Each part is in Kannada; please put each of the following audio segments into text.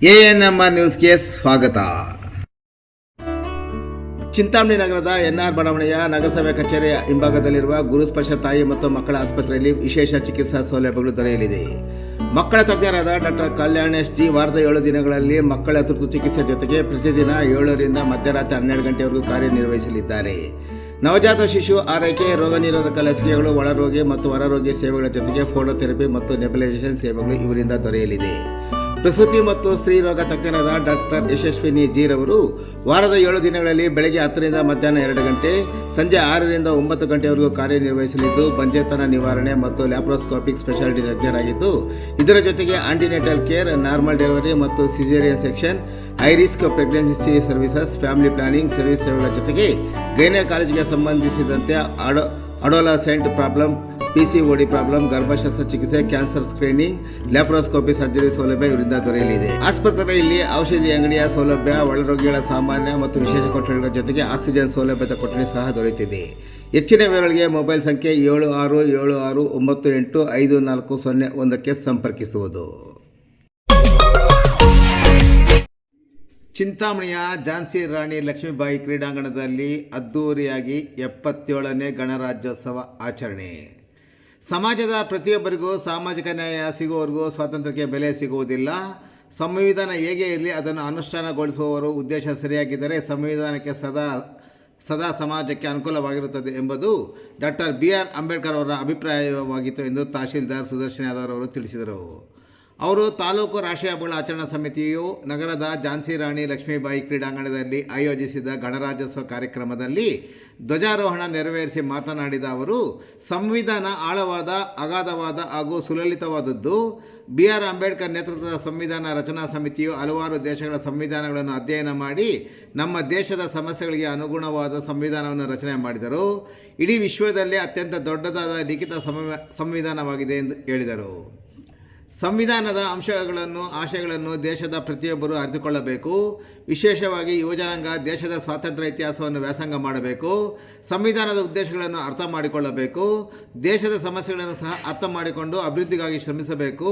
ಎಎನ್ಎಂಆರ್ ನ್ಯೂಸ್ಗೆ ಸ್ವಾಗತ. ಚಿಂತಾಮಣಿ ನಗರದ ಎನ್ಆರ್ ಬಡಾವಣೆಯ ನಗರಸಭೆ ಕಚೇರಿಯ ಹಿಂಭಾಗದಲ್ಲಿರುವ ಗುರುಸ್ಪರ್ಶ ತಾಯಿ ಮತ್ತು ಮಕ್ಕಳ ಆಸ್ಪತ್ರೆಯಲ್ಲಿ ವಿಶೇಷ ಚಿಕಿತ್ಸಾ ಸೌಲಭ್ಯಗಳು ದೊರೆಯಲಿದೆ. ಮಕ್ಕಳ ತಜ್ಞರಾದ ಡಾಕ್ಟರ್ ಕಲ್ಯಾಣೇಶ್ ಜಿ ವಾರದ 7 ದಿನಗಳಲ್ಲಿ ಮಕ್ಕಳ ತುರ್ತು ಚಿಕಿತ್ಸೆ ಜೊತೆಗೆ ಪ್ರತಿದಿನ 7ರಿಂದ ಮಧ್ಯರಾತ್ರಿ 12 ಗಂಟೆವರೆಗೂ ಕಾರ್ಯನಿರ್ವಹಿಸಲಿದ್ದಾರೆ. ನವಜಾತ ಶಿಶು ಆರೈಕೆ, ರೋಗ ನಿರೋಧಕ ಲಸಿಕೆಗಳು, ಒಳರೋಗಿ ಮತ್ತು ಹೊರರೋಗಿ ಸೇವೆಗಳ ಜೊತೆಗೆ ಫೋಟೋಥೆರಪಿ ಮತ್ತು ನೆಬುಲೈಸೇಷನ್ ಸೇವೆಗಳು ಇವರಿಂದ ದೊರೆಯಲಿದೆ. ಪ್ರಸೂತಿ ಮತ್ತು ಸ್ತ್ರೀ ರೋಗ ತಜ್ಞರಾದ ಡಾಕ್ಟರ್ ಯಶಸ್ವಿನಿ ಜಿ ರವರು ವಾರದ 7 ದಿನಗಳಲ್ಲಿ ಬೆಳಗ್ಗೆ 10ರಿಂದ ಮಧ್ಯಾಹ್ನ 2 ಗಂಟೆ, ಸಂಜೆ 6ರಿಂದ 9 ಗಂಟೆವರೆಗೂ ಕಾರ್ಯನಿರ್ವಹಿಸಲಿದ್ದು ಬಂಜೆತನ ನಿವಾರಣೆ ಮತ್ತು ಲ್ಯಾಪ್ರೋಸ್ಕೋಪಿಕ್ ಸ್ಪೆಷಾಲಿಟಿ ತಜ್ಞರಾಗಿದ್ದು, ಇದರ ಜೊತೆಗೆ ಆಂಟಿನೇಟಲ್ ಕೇರ್, ನಾರ್ಮಲ್ ಡೆಲಿವರಿ ಮತ್ತು caesarean section, high risk pregnancy services, family planning service ಸೇವೆಗಳ ಜೊತೆಗೆ ಗೈನಕಾಲಜಿಗೆ ಸಂಬಂಧಿಸಿದಂತೆ ಅಡೋಲಸೆಂಟ್ ಪ್ರಾಬ್ಲಮ್, PCOD ಪ್ರಾಬ್ಲಮ್, ಗರ್ಭಶಸ್ತ್ರ ಚಿಕಿತ್ಸೆ, ಕ್ಯಾನ್ಸರ್ ಸ್ಕ್ರೀನಿಂಗ್, ಲ್ಯಾಪ್ರೋಸ್ಕೋಪಿ ಸರ್ಜರಿ ಸೌಲಭ್ಯ ಇವರಿಂದ ದೊರೆಯಲಿದೆ. ಆಸ್ಪತ್ರೆಯಲ್ಲಿ ಔಷಧಿ ಅಂಗಡಿಯ ಸೌಲಭ್ಯ, ಒಳರೋಗಿಗಳ ಸಾಮಾನ್ಯ ಮತ್ತು ವಿಶೇಷ ಕೊಠಡಿಗಳ ಜೊತೆಗೆ ಆಕ್ಸಿಜನ್ ಸೌಲಭ್ಯದ ಕೊಠಡಿ ಸಹ ದೊರೆಯುತ್ತಿದೆ. ಹೆಚ್ಚಿನ ವಿವರಗಳಿಗೆ ಮೊಬೈಲ್ ಸಂಖ್ಯೆ 7676985401ಕ್ಕೆ ಸಂಪರ್ಕಿಸುವುದು. ಚಿಂತಾಮಣಿಯ ಝಾನ್ಸಿ ರಾಣಿ ಲಕ್ಷ್ಮೀಬಾಯಿ ಕ್ರೀಡಾಂಗಣದಲ್ಲಿ ಅದ್ದೂರಿಯಾಗಿ 77ನೇ ಗಣರಾಜ್ಯೋತ್ಸವ ಆಚರಣೆ. ಸಮಾಜದ ಪ್ರತಿಯೊಬ್ಬರಿಗೂ ಸಾಮಾಜಿಕ ನ್ಯಾಯ ಸಿಗುವವರೆಗೂ ಸ್ವಾತಂತ್ರ್ಯಕ್ಕೆ ಬೆಲೆ ಸಿಗುವುದಿಲ್ಲ. ಸಂವಿಧಾನ ಹೇಗೆ ಇರಲಿ, ಅದನ್ನು ಅನುಷ್ಠಾನಗೊಳಿಸುವವರು ಉದ್ದೇಶ ಸರಿಯಾಗಿದ್ದರೆ ಸಂವಿಧಾನಕ್ಕೆ ಸದಾ ಸಮಾಜಕ್ಕೆ ಅನುಕೂಲವಾಗಿರುತ್ತದೆ ಎಂಬುದು ಡಾಕ್ಟರ್ BR ಅಂಬೇಡ್ಕರ್ ಅವರ ಅಭಿಪ್ರಾಯವಾಗಿತ್ತು ಎಂದು ತಹಶೀಲ್ದಾರ್ ಸುದರ್ಶನ್ ಯಾದವ್ ಅವರು ತಿಳಿಸಿದರು. ಅವರು ತಾಲೂಕು ರಾಷ್ಟ್ರೀಯ ಹಬ್ಬಗಳ ಆಚರಣಾ ಸಮಿತಿಯು ನಗರದ ಝಾನ್ಸಿ ರಾಣಿ ಲಕ್ಷ್ಮೀಬಾಯಿ ಕ್ರೀಡಾಂಗಣದಲ್ಲಿ ಆಯೋಜಿಸಿದ ಗಣರಾಜ್ಯೋತ್ಸವ ಕಾರ್ಯಕ್ರಮದಲ್ಲಿ ಧ್ವಜಾರೋಹಣ ನೆರವೇರಿಸಿ ಮಾತನಾಡಿದ ಅವರು, ಸಂವಿಧಾನ ಆಳವಾದ, ಅಗಾಧವಾದ ಹಾಗೂ ಸುಲಲಿತವಾದದ್ದು. BR ಅಂಬೇಡ್ಕರ್ ನೇತೃತ್ವದ ಸಂವಿಧಾನ ರಚನಾ ಸಮಿತಿಯು ಹಲವಾರು ದೇಶಗಳ ಸಂವಿಧಾನಗಳನ್ನು ಅಧ್ಯಯನ ಮಾಡಿ ನಮ್ಮ ದೇಶದ ಸಮಸ್ಯೆಗಳಿಗೆ ಅನುಗುಣವಾದ ಸಂವಿಧಾನವನ್ನು ರಚನೆ ಮಾಡಿದರು. ಇಡೀ ವಿಶ್ವದಲ್ಲೇ ಅತ್ಯಂತ ದೊಡ್ಡದಾದ ಲಿಖಿತ ಸಂವಿಧಾನವಾಗಿದೆ ಎಂದು ಹೇಳಿದರು. ಸಂವಿಧಾನದ ಅಂಶಗಳನ್ನು, ಆಶಯಗಳನ್ನು ದೇಶದ ಪ್ರತಿಯೊಬ್ಬರೂ ಅರಿತುಕೊಳ್ಳಬೇಕು. ವಿಶೇಷವಾಗಿ ಯುವಜನಾಂಗ ದೇಶದ ಸ್ವಾತಂತ್ರ್ಯ ಇತಿಹಾಸವನ್ನು ವ್ಯಾಸಂಗ ಮಾಡಬೇಕು. ಸಂವಿಧಾನದ ಉದ್ದೇಶಗಳನ್ನು ಅರ್ಥ ಮಾಡಿಕೊಳ್ಳಬೇಕು. ದೇಶದ ಸಮಸ್ಯೆಗಳನ್ನು ಸಹ ಅರ್ಥ ಮಾಡಿಕೊಂಡು ಅಭಿವೃದ್ಧಿಗಾಗಿ ಶ್ರಮಿಸಬೇಕು.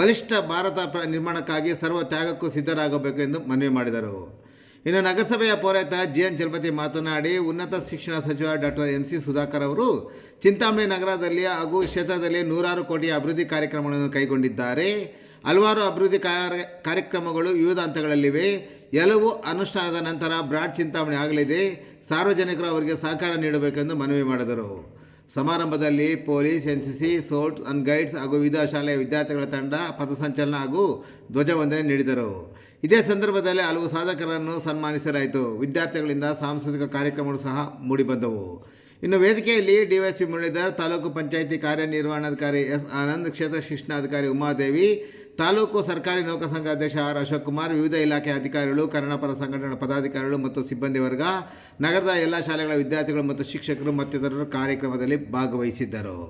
ಬಲಿಷ್ಠ ಭಾರತ ನಿರ್ಮಾಣಕ್ಕಾಗಿ ಸರ್ವ ತ್ಯಾಗಕ್ಕೂ ಸಿದ್ಧರಾಗಬೇಕು ಎಂದು ಮನವಿ ಮಾಡಿದರು. ಇನ್ನು ನಗರಸಭೆಯ ಪೌರಾಯುಕ್ತ GN ಚಲಪತಿ ಮಾತನಾಡಿ, ಉನ್ನತ ಶಿಕ್ಷಣ ಸಚಿವ ಡಾಕ್ಟರ್ MC ಸುಧಾಕರ್ ಅವರು ಚಿಂತಾಮಣಿ ನಗರದಲ್ಲಿ ಹಾಗೂ ಕ್ಷೇತ್ರದಲ್ಲಿ 100 ಕೋಟಿಯ ಅಭಿವೃದ್ಧಿ ಕಾರ್ಯಕ್ರಮಗಳನ್ನು ಕೈಗೊಂಡಿದ್ದಾರೆ. ಹಲವಾರು ಅಭಿವೃದ್ಧಿ ಕಾರ್ಯಕ್ರಮಗಳು ವಿವಿಧ ಹಂತಗಳಲ್ಲಿವೆ. ಎಲ್ಲವೂ ಅನುಷ್ಠಾನದ ನಂತರ ಬ್ರಾಡ್ ಚಿಂತಾಮಣಿ ಆಗಲಿದೆ. ಸಾರ್ವಜನಿಕರು ಅವರಿಗೆ ಸಹಕಾರ ನೀಡಬೇಕೆಂದು ಮನವಿ ಮಾಡಿದರು. ಸಮಾರಂಭದಲ್ಲಿ police, NCC, scouts and guides ಹಾಗೂ ವಿವಿಧ ಶಾಲೆಯ ವಿದ್ಯಾರ್ಥಿಗಳ ತಂಡ ಪಥಸಂಚಲನ ಹಾಗೂ ಧ್ವಜವಂದನೆ ನೀಡಿದರು. ಇದೇ ಸಂದರ್ಭದಲ್ಲಿ ಹಲವು ಸಾಧಕರನ್ನು ಸನ್ಮಾನಿಸಲಾಯಿತು. ವಿದ್ಯಾರ್ಥಿಗಳಿಂದ ಸಾಂಸ್ಕೃತಿಕ ಕಾರ್ಯಕ್ರಮಗಳು ಸಹ ಮೂಡಿಬಂದವು. ಇನ್ನು ವೇದಿಕೆಯಲ್ಲಿ DYSP ಮುರಳೀಧರ್, ತಾಲೂಕು ಪಂಚಾಯಿತಿ ಕಾರ್ಯನಿರ್ವಹಣಾಧಿಕಾರಿ S ಆನಂದ್, ಕ್ಷೇತ್ರ ಶಿಕ್ಷಣಾಧಿಕಾರಿ ಉಮಾದೇವಿ, ತಾಲೂಕು ಸರ್ಕಾರಿ ನೌಕರ ಸಂಘ ಅಧ್ಯಕ್ಷ R ಅಶೋಕ್ ಕುಮಾರ್, ವಿವಿಧ ಇಲಾಖೆ ಅಧಿಕಾರಿಗಳು, ಕನ್ನಡಪರ ಸಂಘಟನೆಗಳ ಪದಾಧಿಕಾರಿಗಳು ಮತ್ತು ಸಿಬ್ಬಂದಿ ವರ್ಗ, ನಗರದ ಎಲ್ಲ ಶಾಲೆಗಳ ವಿದ್ಯಾರ್ಥಿಗಳು ಮತ್ತು ಶಿಕ್ಷಕರು ಮತ್ತಿತರರು ಕಾರ್ಯಕ್ರಮದಲ್ಲಿ ಭಾಗವಹಿಸಿದ್ದರು.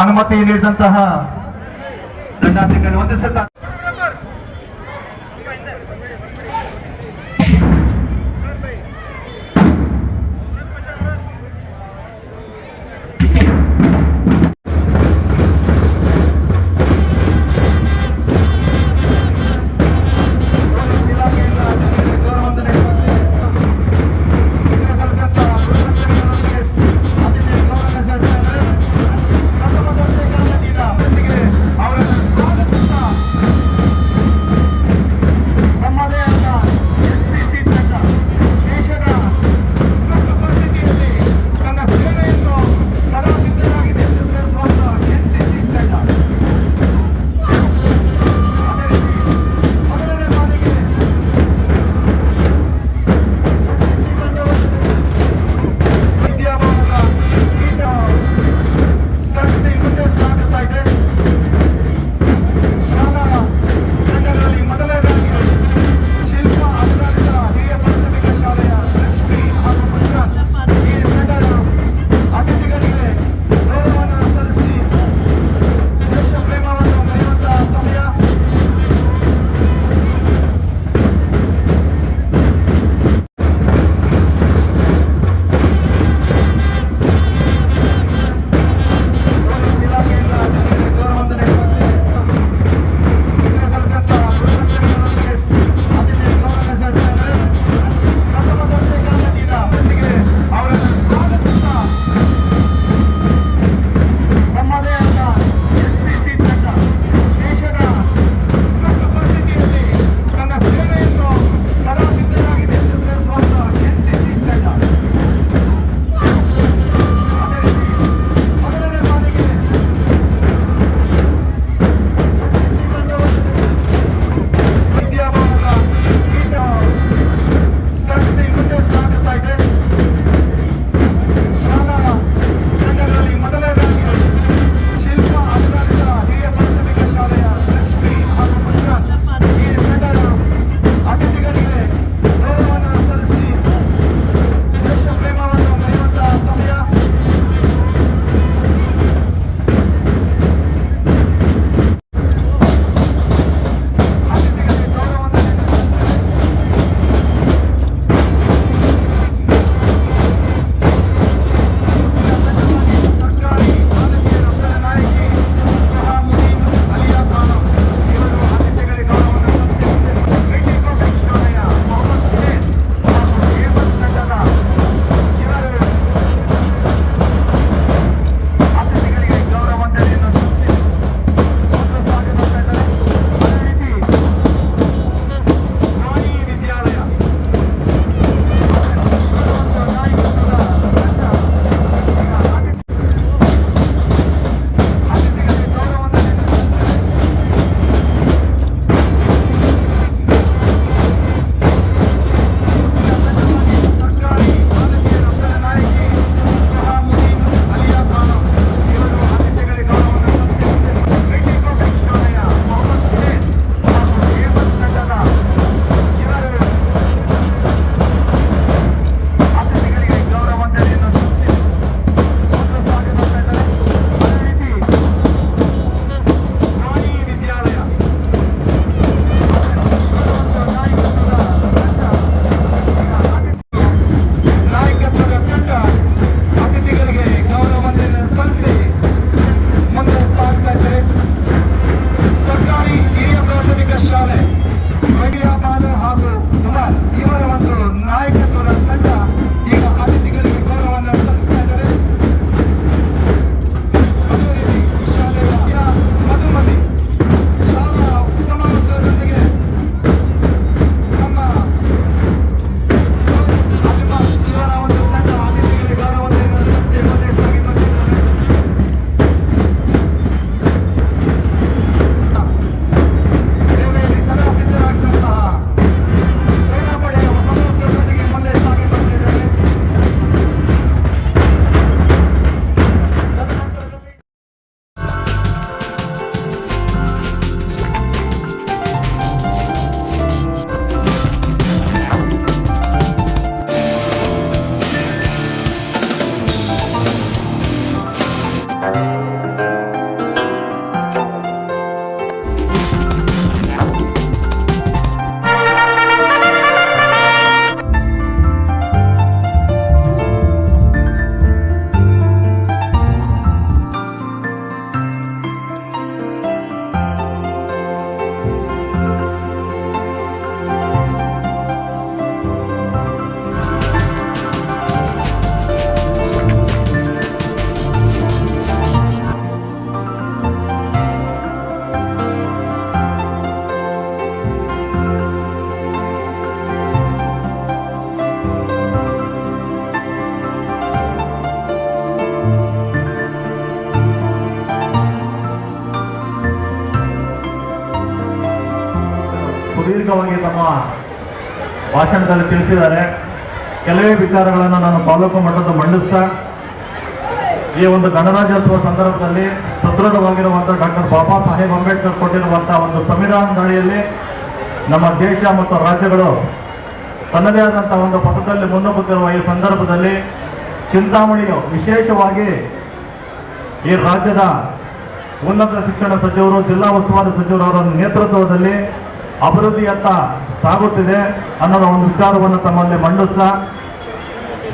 ಅನುಮತಿ ನೀಡಿದಂತಹ ದಂಡಾಧಿಕಾರಿ ವಂದಿಸುತ್ತಾರೆ. ಸುದೀರ್ಘವಾಗಿ ತಮ್ಮ ಭಾಷಣದಲ್ಲಿ ತಿಳಿಸಿದ್ದಾರೆ. ಕೆಲವೇ ವಿಚಾರಗಳನ್ನು ನಾನು ತಾಲೂಕು ಮಟ್ಟದ ಮಂಡಿಸ್ತಾ ಈ ಒಂದು ಗಣರಾಜ್ಯೋತ್ಸವ ಸಂದರ್ಭದಲ್ಲಿ ಸದೃಢವಾಗಿರುವಂತಹ ಡಾಕ್ಟರ್ ಬಾಬಾ ಸಾಹೇಬ್ ಅಂಬೇಡ್ಕರ್ ಕೊಟ್ಟಿರುವಂತಹ ಒಂದು ಸಂವಿಧಾನದಡಿಯಲ್ಲಿ ನಮ್ಮ ದೇಶ ಮತ್ತು ರಾಜ್ಯಗಳು ತನ್ನದೇ ಆದಂತಹ ಒಂದು ಪಥದಲ್ಲಿ ಮುನ್ನುಗ್ಗುತ್ತಿರುವ ಈ ಸಂದರ್ಭದಲ್ಲಿ ಚಿಂತಾಮಣಿಯು ವಿಶೇಷವಾಗಿ ಈ ರಾಜ್ಯದ ಉನ್ನತ ಶಿಕ್ಷಣ ಸಚಿವರು, ಜಿಲ್ಲಾ ಉಸ್ತುವಾರಿ ಸಚಿವರವರ ನೇತೃತ್ವದಲ್ಲಿ ಅಭಿವೃದ್ಧಿಯತ್ತ ಸಾಗುತ್ತಿದೆ ಅನ್ನೋದ ಒಂದು ವಿಚಾರವನ್ನು ತಮ್ಮಲ್ಲಿ ಮಂಡಿಸ್ತಾ,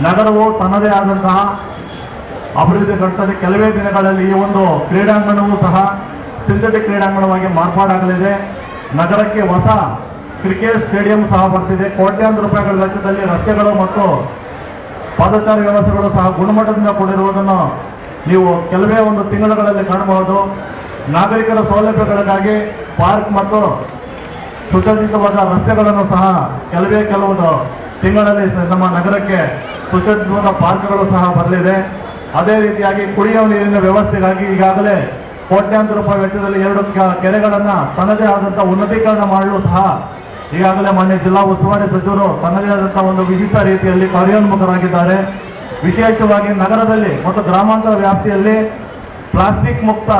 ನಗರವು ತನ್ನದೇ ಆದಂತಹ ಅಭಿವೃದ್ಧಿ ಕಂಡರೆ ಕೆಲವೇ ದಿನಗಳಲ್ಲಿ ಈ ಒಂದು ಕ್ರೀಡಾಂಗಣವೂ ಸಹ ಸಿಂಥೆಟಿಕ್ ಕ್ರೀಡಾಂಗಣವಾಗಿ ಮಾರ್ಪಾಡಾಗಲಿದೆ. ನಗರಕ್ಕೆ ಹೊಸ ಕ್ರಿಕೆಟ್ ಸ್ಟೇಡಿಯಂ ಸಹ ಬರ್ತಿದೆ. ಕೋಟ್ಯಾಂತರ ರೂಪಾಯಿಗಳ ವೆಚ್ಚದಲ್ಲಿ ರಸ್ತೆಗಳು ಮತ್ತು ಪಾದಚಾರಿ ವ್ಯವಸ್ಥೆಗಳು ಸಹ ಗುಣಮಟ್ಟದಿಂದ ಕೂಡಿರುವುದನ್ನು ನೀವು ಕೆಲವೇ ಒಂದು ತಿಂಗಳುಗಳಲ್ಲಿ ಕಾಣಬಹುದು. ನಾಗರಿಕರ ಸೌಲಭ್ಯಗಳಿಗಾಗಿ ಪಾರ್ಕ್ ಮತ್ತು ಸುಸಜ್ಜಿತವಾದ ರಸ್ತೆಗಳನ್ನು ಸಹ ಕೆಲವು ತಿಂಗಳಲ್ಲಿ ನಮ್ಮ ನಗರಕ್ಕೆ ಸುಸಜ್ಜಿತವಾದ ಪಾರ್ಕ್ಗಳು ಸಹ ಬರಲಿದೆ. ಅದೇ ರೀತಿಯಾಗಿ ಕುಡಿಯುವ ನೀರಿನ ವ್ಯವಸ್ಥೆಗಾಗಿ ಈಗಾಗಲೇ ಕೋಟ್ಯಾಂತರ ರೂಪಾಯಿ ವೆಚ್ಚದಲ್ಲಿ 2 ಕೆರೆಗಳನ್ನು ತನ್ನದೇ ಆದಂತಹ ಉನ್ನತೀಕರಣ ಮಾಡಲು ಸಹ ಈಗಾಗಲೇ ಮಾನ್ಯ ಜಿಲ್ಲಾ ಉಸ್ತುವಾರಿ ಸಚಿವರು ತನ್ನದೇ ಆದಂತಹ ಒಂದು ವಿಶಿಷ್ಟ ರೀತಿಯಲ್ಲಿ ಕಾರ್ಯೋನ್ಮುಖರಾಗಿದ್ದಾರೆ. ವಿಶೇಷವಾಗಿ ನಗರದಲ್ಲಿ ಮತ್ತು ಗ್ರಾಮಾಂತರ ವ್ಯಾಪ್ತಿಯಲ್ಲಿ ಪ್ಲಾಸ್ಟಿಕ್ ಮುಕ್ತ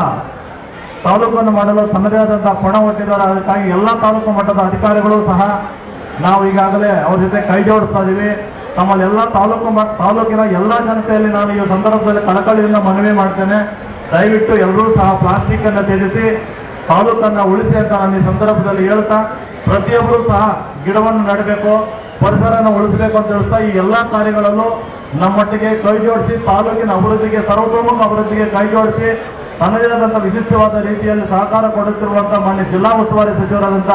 ತಾಲೂಕನ್ನು ಮಾಡಲು ತನ್ನದೇ ಆದಂತಹ ಪಣ ಹೊಟ್ಟಿದ್ದಾರೆ. ಅದಕ್ಕಾಗಿ ಎಲ್ಲ ತಾಲೂಕು ಮಟ್ಟದ ಅಧಿಕಾರಿಗಳು ಸಹ ನಾವು ಈಗಾಗಲೇ ಅವ್ರ ಜೊತೆ ಕೈ ಜೋಡಿಸ್ತಾ ಇದ್ದೀವಿ. ತಮ್ಮಲ್ಲಿ ಎಲ್ಲ ತಾಲೂಕಿನ ಎಲ್ಲ ಜನತೆಯಲ್ಲಿ ನಾನು ಈ ಸಂದರ್ಭದಲ್ಲಿ ಕಳಕಳಿಯಿಂದ ಮನವಿ ಮಾಡ್ತೇನೆ. ದಯವಿಟ್ಟು ಎಲ್ಲರೂ ಸಹ ಪ್ಲಾಸ್ಟಿಕ್ ಅನ್ನು ತ್ಯಜಿಸಿ ತಾಲೂಕನ್ನು ಉಳಿಸಿ ಅಂತ ನಾನು ಈ ಸಂದರ್ಭದಲ್ಲಿ ಹೇಳ್ತಾ, ಪ್ರತಿಯೊಬ್ಬರೂ ಸಹ ಗಿಡವನ್ನು ನೆಡಬೇಕು, ಪರಿಸರವನ್ನು ಉಳಿಸಬೇಕು ಅಂತ ಹೇಳ್ತಾ ಈ ಎಲ್ಲ ಕಾರ್ಯಗಳಲ್ಲೂ ನಮ್ಮೊಟ್ಟಿಗೆ ಕೈ ಜೋಡಿಸಿ ತಾಲೂಕಿನ ಅಭಿವೃದ್ಧಿಗೆ, ಸರ್ವತೋಮುಖ ಅಭಿವೃದ್ಧಿಗೆ ಕೈ ಜೋಡಿಸಿ ತನ್ನದೇ ಆದಂತಹ ವಿಶಿಷ್ಟವಾದ ರೀತಿಯಲ್ಲಿ ಸಹಕಾರ ಕೊಡುತ್ತಿರುವಂತಹ ಮಾನ್ಯ ಜಿಲ್ಲಾ ಉಸ್ತುವಾರಿ ಸಚಿವರಾದಂಥ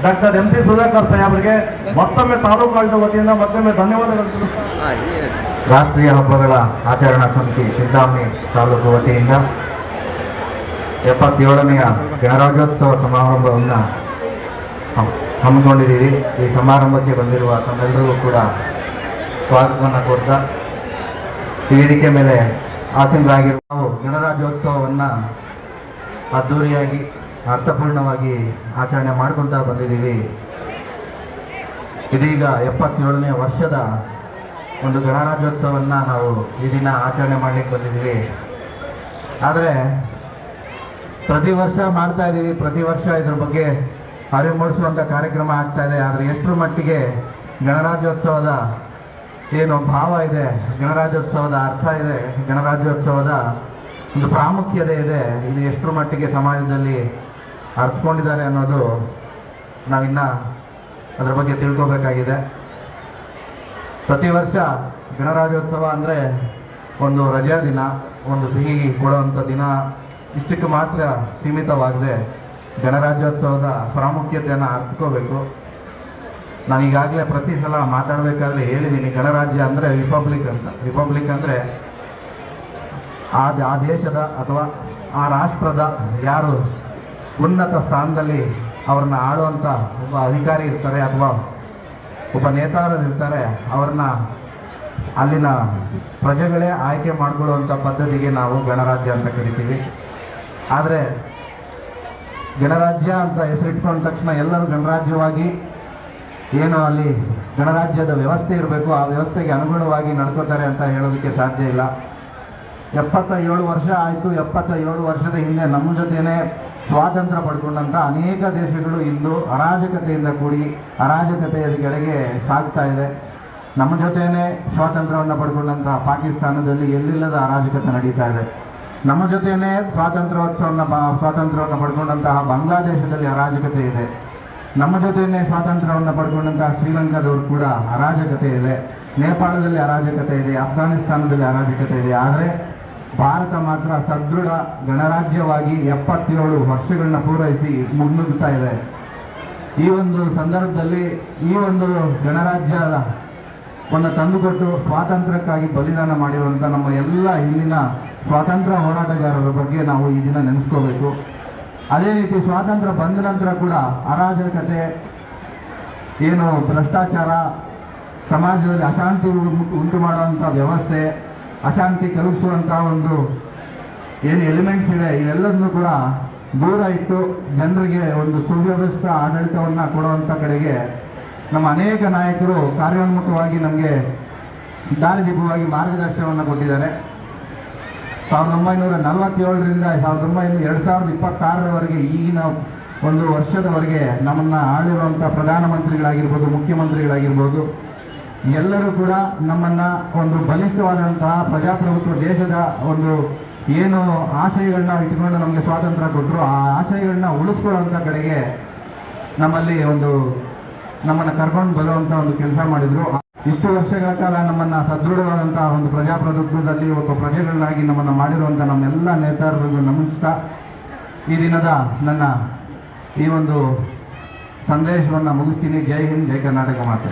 ಡಾಕ್ಟರ್ MC ಸುಧಾಕರ್ ಸಾಹೇಬರಿಗೆ ಮತ್ತೊಮ್ಮೆ ತಾಲೂಕು ವತಿಯಿಂದ ಮತ್ತೊಮ್ಮೆ ಧನ್ಯವಾದಗಳು. ರಾಷ್ಟ್ರೀಯ ಹಬ್ಬಗಳ ಆಚರಣಾ ಸಮಿತಿ ಚಿಂತಾಮಣಿ ತಾಲೂಕು ವತಿಯಿಂದ 77ನೆಯ ಗಣರಾಜ್ಯೋತ್ಸವ ಸಮಾರಂಭವನ್ನು ಹಮ್ಮಿಕೊಂಡಿದ್ದೀವಿ. ಈ ಸಮಾರಂಭಕ್ಕೆ ಬಂದಿರುವ ತಮ್ಮೆಲ್ಲರಿಗೂ ಕೂಡ ಸ್ವಾಗತವನ್ನು ಕೊಡ್ತಾ, ಈ ವೇದಿಕೆ ಮೇಲೆ ಆಸೀನರಾಗಿರುವ ನಾವು ಗಣರಾಜ್ಯೋತ್ಸವವನ್ನು ಅದ್ಧೂರಿಯಾಗಿ ಅರ್ಥಪೂರ್ಣವಾಗಿ ಆಚರಣೆ ಮಾಡ್ಕೊತಾ ಬಂದಿದ್ದೀವಿ. ಇದೀಗ 77ನೇ ವರ್ಷದ ಒಂದು ಗಣರಾಜ್ಯೋತ್ಸವವನ್ನು ನಾವು ಈ ದಿನ ಆಚರಣೆ ಮಾಡಲಿಕ್ಕೆ ಬಂದಿದ್ದೀವಿ. ಆದರೆ ಪ್ರತಿ ವರ್ಷ ಮಾಡ್ತಾ ಇದ್ದೀವಿ, ಪ್ರತಿ ವರ್ಷ ಇದ್ರ ಬಗ್ಗೆ ಅರಿವು ಮೂಡಿಸುವಂಥ ಕಾರ್ಯಕ್ರಮ ಆಗ್ತಾ ಇದೆ. ಆದರೆ ಎಷ್ಟರ ಮಟ್ಟಿಗೆ ಗಣರಾಜ್ಯೋತ್ಸವದ ಏನು ಭಾವ ಇದೆ, ಗಣರಾಜ್ಯೋತ್ಸವದ ಅರ್ಥ ಇದೆ, ಗಣರಾಜ್ಯೋತ್ಸವದ ಒಂದು ಪ್ರಾಮುಖ್ಯತೆ ಇದೆ, ಇದು ಎಷ್ಟರ ಮಟ್ಟಿಗೆ ಸಮಾಜದಲ್ಲಿ ಅರ್ಥಕೊಂಡಿದ್ದಾರೆ ಅನ್ನೋದು ನಾವಿನ್ನ ಅದರ ಬಗ್ಗೆ ತಿಳ್ಕೋಬೇಕಾಗಿದೆ. ಪ್ರತಿ ವರ್ಷ ಗಣರಾಜ್ಯೋತ್ಸವ ಅಂದರೆ ಒಂದು ರಜಾ ದಿನ, ಒಂದು ಸಿಹಿ ಕೊಡುವಂಥ ದಿನ, ಇಷ್ಟಕ್ಕೆ ಮಾತ್ರ ಸೀಮಿತವಾಗದೆ ಗಣರಾಜ್ಯೋತ್ಸವದ ಪ್ರಾಮುಖ್ಯತೆಯನ್ನು ಅರ್ಥಕೋಬೇಕು. ನಾನು ಈಗಾಗಲೇ ಪ್ರತಿ ಸಲ ಮಾತಾಡಬೇಕಾದ್ರೆ ಹೇಳಿದ್ದೀನಿ, ಗಣರಾಜ್ಯ ಅಂದರೆ ರಿಪಬ್ಲಿಕ್ ಅಂತ. ರಿಪಬ್ಲಿಕ್ ಅಂದರೆ ಆ ದೇಶದ ಅಥವಾ ಆ ರಾಷ್ಟ್ರದ ಯಾರು ಉನ್ನತ ಸ್ಥಾನದಲ್ಲಿ ಅವ್ರನ್ನ ಆಳುವಂಥ ಒಬ್ಬ ಅಧಿಕಾರಿ ಇರ್ತಾರೆ ಅಥವಾ ಒಬ್ಬ ನೇತಾರರು ಇರ್ತಾರೆ, ಅವ್ರನ್ನ ಅಲ್ಲಿನ ಪ್ರಜೆಗಳೇ ಆಯ್ಕೆ ಮಾಡಿಕೊಳ್ಳುವಂಥ ಪದ್ಧತಿಗೆ ನಾವು ಗಣರಾಜ್ಯ ಅಂತ ಕರಿತೀವಿ. ಆದರೆ ಗಣರಾಜ್ಯ ಅಂತ ಹೆಸರಿಟ್ಕೊಂಡ ತಕ್ಷಣ ಎಲ್ಲರೂ ಗಣರಾಜ್ಯವಾಗಿ ಏನು ಅಲ್ಲಿ ಗಣರಾಜ್ಯದ ವ್ಯವಸ್ಥೆ ಇರಬೇಕು, ಆ ವ್ಯವಸ್ಥೆಗೆ ಅನುಗುಣವಾಗಿ ನಡ್ಕೋತಾರೆ ಅಂತ ಹೇಳೋದಕ್ಕೆ ಸಾಧ್ಯ ಇಲ್ಲ. 77 ವರ್ಷ ಆಯಿತು. 77 ವರ್ಷದ ಹಿಂದೆ ನಮ್ಮ ಜೊತೆನೇ ಸ್ವಾತಂತ್ರ್ಯ ಪಡ್ಕೊಂಡಂಥ ಅನೇಕ ದೇಶಗಳು ಇಂದು ಅರಾಜಕತೆಯಿಂದ ಕೂಡಿ ಅರಾಜಕತೆಯ ಕೆಳಗೆ ಸಾಗ್ತಾ ಇದೆ. ನಮ್ಮ ಜೊತೆಯೇ ಸ್ವಾತಂತ್ರ್ಯವನ್ನು ಪಡ್ಕೊಂಡಂಥ ಪಾಕಿಸ್ತಾನದಲ್ಲಿ ಎಲ್ಲಿಲ್ಲದ ಅರಾಜಕತೆ ನಡೀತಾ ಇದೆ. ನಮ್ಮ ಜೊತೆಯೇ ಸ್ವಾತಂತ್ರ್ಯವನ್ನು ಪಡ್ಕೊಂಡಂತಹ ಬಾಂಗ್ಲಾದೇಶದಲ್ಲಿ ಅರಾಜಕತೆ ಇದೆ. ನಮ್ಮ ಜೊತೆಯೇ ಸ್ವಾತಂತ್ರ್ಯವನ್ನು ಪಡ್ಕೊಂಡಂತಹ ಶ್ರೀಲಂಕಾದವರು ಕೂಡ ಅರಾಜಕತೆ ಇದೆ. ನೇಪಾಳದಲ್ಲಿ ಅರಾಜಕತೆ ಇದೆ, ಅಫ್ಘಾನಿಸ್ತಾನದಲ್ಲಿ ಅರಾಜಕತೆ ಇದೆ. ಆದರೆ ಭಾರತ ಮಾತ್ರ ಸದೃಢ ಗಣರಾಜ್ಯವಾಗಿ 77 ವರ್ಷಗಳನ್ನ ಪೂರೈಸಿ ಮುನ್ನುಗ್ತಾ ಇದೆ. ಈ ಒಂದು ಸಂದರ್ಭದಲ್ಲಿ ಈ ಒಂದು ಗಣರಾಜ್ಯವನ್ನು ತಂದುಕೊಟ್ಟು ಸ್ವಾತಂತ್ರ್ಯಕ್ಕಾಗಿ ಬಲಿದಾನ ಮಾಡಿರುವಂಥ ನಮ್ಮ ಎಲ್ಲ ಹಿಂದಿನ ಸ್ವಾತಂತ್ರ್ಯ ಹೋರಾಟಗಾರರ ಬಗ್ಗೆ ನಾವು ಈ ದಿನ ನೆನೆಸ್ಕೋಬೇಕು. ಅದೇ ರೀತಿ ಸ್ವಾತಂತ್ರ್ಯ ಬಂದ ನಂತರ ಕೂಡ ಅರಾಜಕತೆ, ಏನು ಭ್ರಷ್ಟಾಚಾರ, ಸಮಾಜದಲ್ಲಿ ಅಶಾಂತಿ ಉಂಟು ಮಾಡುವಂಥ ವ್ಯವಸ್ಥೆ, ಅಶಾಂತಿ ಕಲುಹಿಸುವಂಥ ಒಂದು ಏನು ಎಲಿಮೆಂಟ್ಸ್ ಇದೆ, ಇವೆಲ್ಲದನ್ನು ಕೂಡ ದೂರ ಇಟ್ಟು ಜನರಿಗೆ ಒಂದು ಸುವ್ಯವಸ್ಥಿತ ಆಡಳಿತವನ್ನು ಕೊಡುವಂಥ ಕಡೆಗೆ ನಮ್ಮ ಅನೇಕ ನಾಯಕರು ಕಾರ್ಯೋನ್ಮುಖವಾಗಿ ನಮಗೆ ದಾರಿದೀಪವಾಗಿ ಮಾರ್ಗದರ್ಶನವನ್ನು ಕೊಟ್ಟಿದ್ದಾರೆ. 1947ರಿಂದ 2026ರವರೆಗೆ ಈಗಿನ ಒಂದು ವರ್ಷದವರೆಗೆ ನಮ್ಮನ್ನು ಆಳಿರುವಂಥ ಪ್ರಧಾನಮಂತ್ರಿಗಳಾಗಿರ್ಬೋದು, ಮುಖ್ಯಮಂತ್ರಿಗಳಾಗಿರ್ಬೋದು, ಎಲ್ಲರೂ ಕೂಡ ನಮ್ಮನ್ನು ಒಂದು ಬಲಿಷ್ಠವಾದಂತಹ ಪ್ರಜಾಪ್ರಭುತ್ವ ದೇಶದ ಒಂದು ಏನು ಆಶಯಗಳನ್ನ ಇಟ್ಕೊಂಡು ನಮಗೆ ಸ್ವಾತಂತ್ರ್ಯ ಕೊಟ್ಟರು, ಆ ಆಶಯಗಳನ್ನ ಉಳಿಸ್ಕೊಳ್ಳುವಂಥ ಕಡೆಗೆ ನಮ್ಮಲ್ಲಿ ಒಂದು ನಮ್ಮನ್ನು ಕರ್ಕೊಂಡು ಬರುವಂಥ ಒಂದು ಕೆಲಸ ಮಾಡಿದರು. ಇಷ್ಟು ವರ್ಷಗಳ ಕಾಲ ನಮ್ಮನ್ನು ಸದೃಢವಾದಂತಹ ಒಂದು ಪ್ರಜಾಪ್ರಭುತ್ವದಲ್ಲಿ ಒಬ್ಬ ಪ್ರಜೆಗಳಾಗಿ ನಮ್ಮನ್ನು ಮಾಡಿರುವಂಥ ನಮ್ಮೆಲ್ಲ ನೇತಾರರಿಗೂ ನಮಿಸ್ತಾ ಈ ದಿನದ ನನ್ನ ಈ ಒಂದು ಸಂದೇಶವನ್ನು ಮುಗಿಸ್ತೀನಿ. ಜೈ ಹಿಂದ್, ಜೈ ಕರ್ನಾಟಕ ಮಾತೆ.